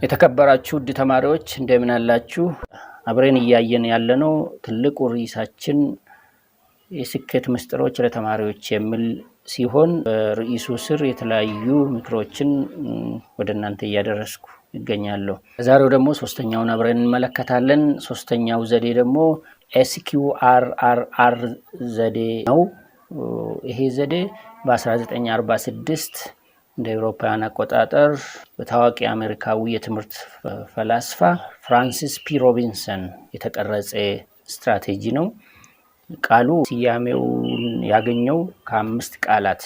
የተከበራችሁ ውድ ተማሪዎች እንደምን አላችሁ? አብረን እያየን ያለነው ትልቁ ርዕሳችን የስኬት ምስጢሮች ለተማሪዎች የሚል ሲሆን ርዕሱ ስር የተለያዩ ምክሮችን ወደ እናንተ እያደረስኩ ይገኛለሁ። ዛሬው ደግሞ ሶስተኛውን አብረን እንመለከታለን። ሶስተኛው ዘዴ ደግሞ SQRRR ዘዴ ነው። ይሄ ዘዴ በ1946 እንደ አውሮፓውያን አቆጣጠር በታዋቂ አሜሪካዊ የትምህርት ፈላስፋ ፍራንሲስ ፒ ሮቢንሰን የተቀረጸ ስትራቴጂ ነው። ቃሉ ስያሜውን ያገኘው ከአምስት ቃላት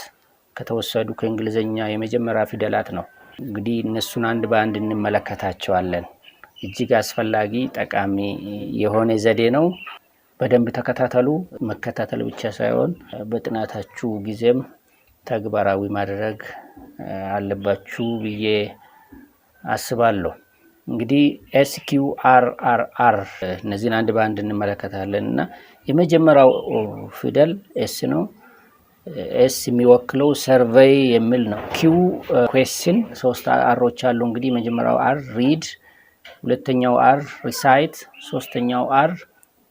ከተወሰዱ ከእንግሊዘኛ የመጀመሪያ ፊደላት ነው። እንግዲህ እነሱን አንድ በአንድ እንመለከታቸዋለን። እጅግ አስፈላጊ ጠቃሚ የሆነ ዘዴ ነው። በደንብ ተከታተሉ። መከታተል ብቻ ሳይሆን በጥናታችሁ ጊዜም ተግባራዊ ማድረግ አለባችሁ ብዬ አስባለሁ። እንግዲህ SQRRR እነዚህን አንድ በአንድ እንመለከታለን እና የመጀመሪያው ፊደል S ነው። S የሚወክለው ሰርቬይ የሚል ነው። Q question ሶስት አሮች አሉ። እንግዲህ የመጀመሪያው R read፣ ሁለተኛው R recite፣ ሶስተኛው R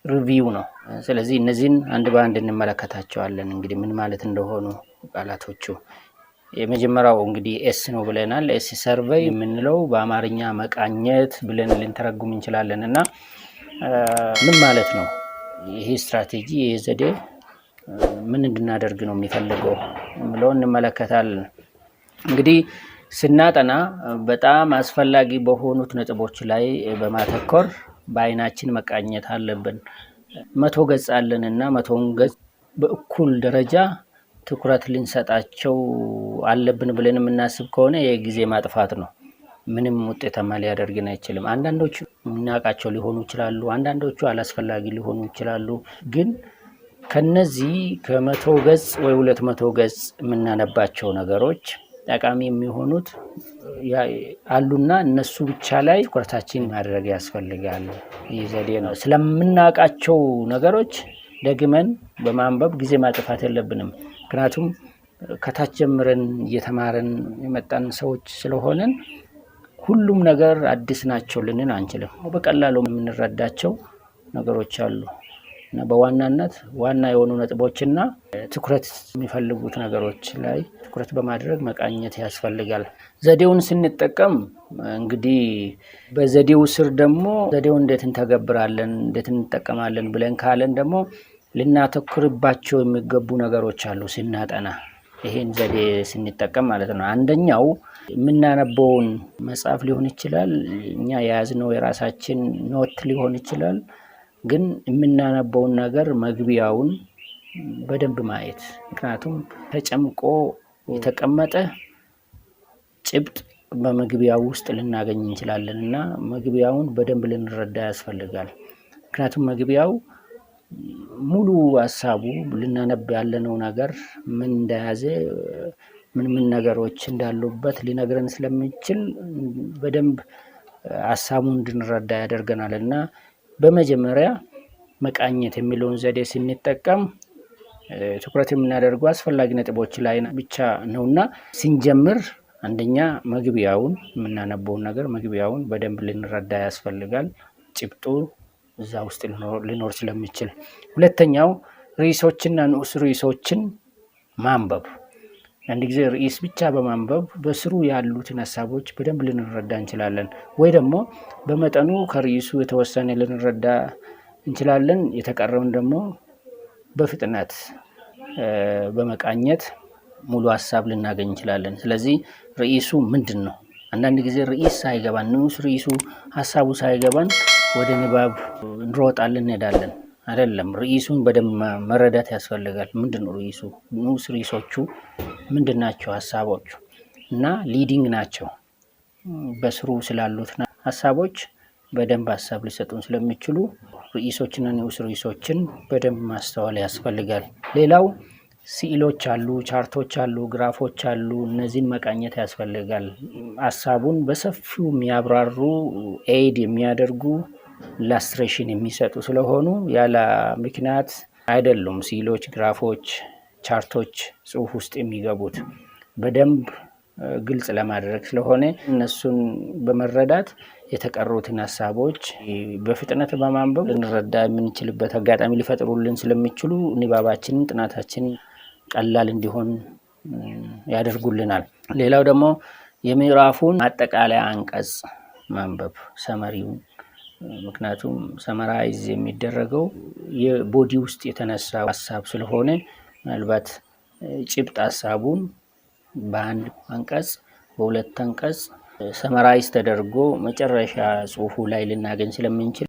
review ነው። ስለዚህ እነዚህን አንድ በአንድ እንመለከታቸዋለን። እንግዲህ ምን ማለት እንደሆኑ ቃላቶቹ የመጀመሪያው እንግዲህ S ነው ብለናል። S ሰርቬይ የምንለው በአማርኛ መቃኘት ብለን ልንተረጉም እንችላለን እና ምን ማለት ነው? ይሄ ስትራቴጂ ይሄ ዘዴ ምን እንድናደርግ ነው የሚፈልገው ብለው እንመለከታለን። እንግዲህ ስናጠና በጣም አስፈላጊ በሆኑት ነጥቦች ላይ በማተኮር በአይናችን መቃኘት አለብን። 100 ገጽ አለንና 100 ገጽ በእኩል ደረጃ ትኩረት ልንሰጣቸው አለብን ብለን የምናስብ ከሆነ የጊዜ ማጥፋት ነው። ምንም ውጤታማ ሊያደርግን አይችልም። አንዳንዶቹ የምናውቃቸው ሊሆኑ ይችላሉ፣ አንዳንዶቹ አላስፈላጊ ሊሆኑ ይችላሉ። ግን ከነዚህ ከ100 ገጽ ወይ 200 ገጽ የምናነባቸው ነገሮች ጠቃሚ የሚሆኑት አሉና እነሱ ብቻ ላይ ትኩረታችን ማድረግ ያስፈልጋል። ይህ ዘዴ ነው። ስለምናውቃቸው ነገሮች ደግመን በማንበብ ጊዜ ማጥፋት የለብንም። ምክንያቱም ከታች ጀምረን እየተማረን የመጣን ሰዎች ስለሆነን ሁሉም ነገር አዲስ ናቸው ልንን አንችልም። በቀላሉ የምንረዳቸው ነገሮች አሉ እና በዋናነት ዋና የሆኑ ነጥቦችና ትኩረት የሚፈልጉት ነገሮች ላይ ትኩረት በማድረግ መቃኘት ያስፈልጋል። ዘዴውን ስንጠቀም እንግዲህ በዘዴው ስር ደግሞ ዘዴውን እንዴት እንተገብራለን፣ እንዴት እንጠቀማለን ብለን ካለን ደግሞ ልናተኩርባቸው የሚገቡ ነገሮች አሉ ስናጠና ይሄን ዘዴ ስንጠቀም ማለት ነው። አንደኛው የምናነበውን መጽሐፍ ሊሆን ይችላል፣ እኛ የያዝነው የራሳችን ኖት ሊሆን ይችላል። ግን የምናነበውን ነገር መግቢያውን በደንብ ማየት። ምክንያቱም ተጨምቆ የተቀመጠ ጭብጥ በመግቢያው ውስጥ ልናገኝ እንችላለን እና መግቢያውን በደንብ ልንረዳ ያስፈልጋል። ምክንያቱም መግቢያው ሙሉ ሀሳቡ ልናነብ ያለነው ነገር ምን እንደያዘ ምን ነገሮች እንዳሉበት ሊነግረን ስለሚችል በደንብ ሀሳቡን እንድንረዳ ያደርገናል እና በመጀመሪያ መቃኘት የሚለውን ዘዴ ስንጠቀም ትኩረት የምናደርገው አስፈላጊ ነጥቦች ላይ ብቻ ነውና ስንጀምር አንደኛ መግቢያውን የምናነበውን ነገር መግቢያውን በደንብ ልንረዳ ያስፈልጋል። ጭብጡ እዛ ውስጥ ሊኖር ስለሚችል። ሁለተኛው ርዕሶችና ንዑስ ርዕሶችን ማንበብ። አንድ ጊዜ ርዕስ ብቻ በማንበብ በስሩ ያሉትን ሀሳቦች በደንብ ልንረዳ እንችላለን፣ ወይ ደግሞ በመጠኑ ከርዕሱ የተወሰነ ልንረዳ እንችላለን። የተቀረውን ደግሞ በፍጥነት በመቃኘት ሙሉ ሀሳብ ልናገኝ እንችላለን። ስለዚህ ርዕሱ ምንድን ነው? አንዳንድ ጊዜ ርዕስ ሳይገባን ንዑስ ርዕሱ ሀሳቡ ሳይገባን ወደ ንባብ እንሮጣለን እንሄዳለን። አይደለም። ርዕሱን በደንብ መረዳት ያስፈልጋል። ምንድነው ርዕሱ? ንዑስ ርዕሶቹ ምንድናቸው? ሀሳቦቹ እና ሊዲንግ ናቸው። በስሩ ስላሉት ሀሳቦች በደንብ ሀሳብ ሊሰጡን ስለሚችሉ ርዕሶችና ንዑስ ርዕሶችን በደንብ ማስተዋል ያስፈልጋል። ሌላው ስዕሎች አሉ፣ ቻርቶች አሉ፣ ግራፎች አሉ። እነዚህን መቃኘት ያስፈልጋል። ሀሳቡን በሰፊው የሚያብራሩ ኤድ የሚያደርጉ ኢላስትሬሽን የሚሰጡ ስለሆኑ ያለ ምክንያት አይደሉም ስዕሎች፣ ግራፎች፣ ቻርቶች ጽሁፍ ውስጥ የሚገቡት። በደንብ ግልጽ ለማድረግ ስለሆነ እነሱን በመረዳት የተቀሩትን ሀሳቦች በፍጥነት በማንበብ ልንረዳ የምንችልበት አጋጣሚ ሊፈጥሩልን ስለሚችሉ ንባባችንን ጥናታችንን ቀላል እንዲሆን ያደርጉልናል። ሌላው ደግሞ የምዕራፉን አጠቃላይ አንቀጽ ማንበብ ሰመሪውን፣ ምክንያቱም ሰመራይዝ የሚደረገው የቦዲ ውስጥ የተነሳው ሀሳብ ስለሆነ ምናልባት ጭብጥ ሀሳቡን በአንድ አንቀጽ በሁለት አንቀጽ ሰመራይዝ ተደርጎ መጨረሻ ጽሁፉ ላይ ልናገኝ ስለምንችል